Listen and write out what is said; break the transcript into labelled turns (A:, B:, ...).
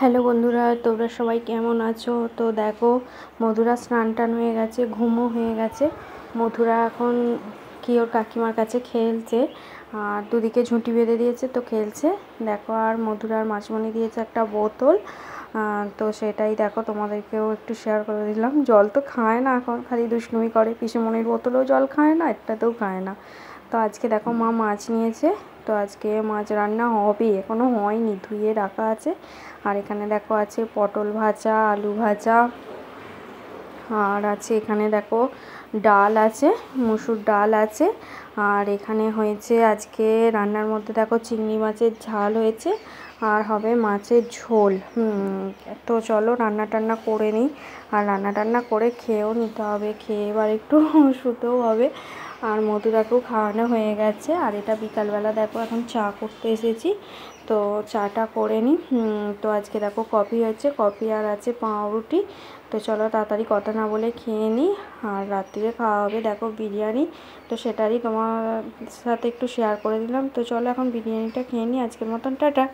A: Hello বন্ধুরা, তোমরা সবাই কেমন আছো? তো দেখো, মধুরা স্নান টান হয়ে গেছে, ঘুমও হয়ে গেছে। মধুরা এখন কি ওর কাকিমার কাছে খেলছে, আর দুদিকে ঝুঁটি বেঁধে দিয়েছে তো খেলছে। দেখো, আর মধুরার মাছমণি দিয়েছে একটা বোতল, তো সেটাই দেখো তোমাদেরকেও একটু শেয়ার করে দিলাম। জল তো খায় না এখন, খালি দুষ্টুমি করে। পিসেমণির বোতলেও জল খায় না, একটাতেও খায় না। তো আজকে দেখো মা মাছ নিয়েছে, তো আজকে মাছ রান্না হবে, এখনও হয়নি, ধুয়ে রাখা আছে। আর এখানে দেখো আছে পটল ভাজা, আলু ভাজা, আর আছে এখানে দেখো ডাল আছে, মুসুর ডাল আছে। আর এখানে হয়েছে আজকে রান্নার মধ্যে দেখো চিংড়ি মাছের ঝাল হয়েছে, আর হবে মাছের ঝোল। তো চলো রান্না টান্না করে নিই, আর রান্না টান্না করে খেয়েও নিতে হবে, খেয়ে এবার একটু শুতেও হবে। আর মধুরাকেও খাওয়ানো হয়ে গেছে। আর এটা বিকালবেলা দেখো এখন চা করতে এসেছি, তো চাটা করে নিই। তো আজকে দেখো কফি হয়েছে, কফি আর আছে পাউরুটি। তো চলো তাড়াতাড়ি কথা না বলে খেয়ে নিই। আর রাত্রিরে খাওয়া হবে দেখো বিরিয়ানি, তো সেটারই তোমার সাথে একটু শেয়ার করে দিলাম। তো চলো এখন বিরিয়ানিটা খেয়ে নিই, আজকের মতন টাটা।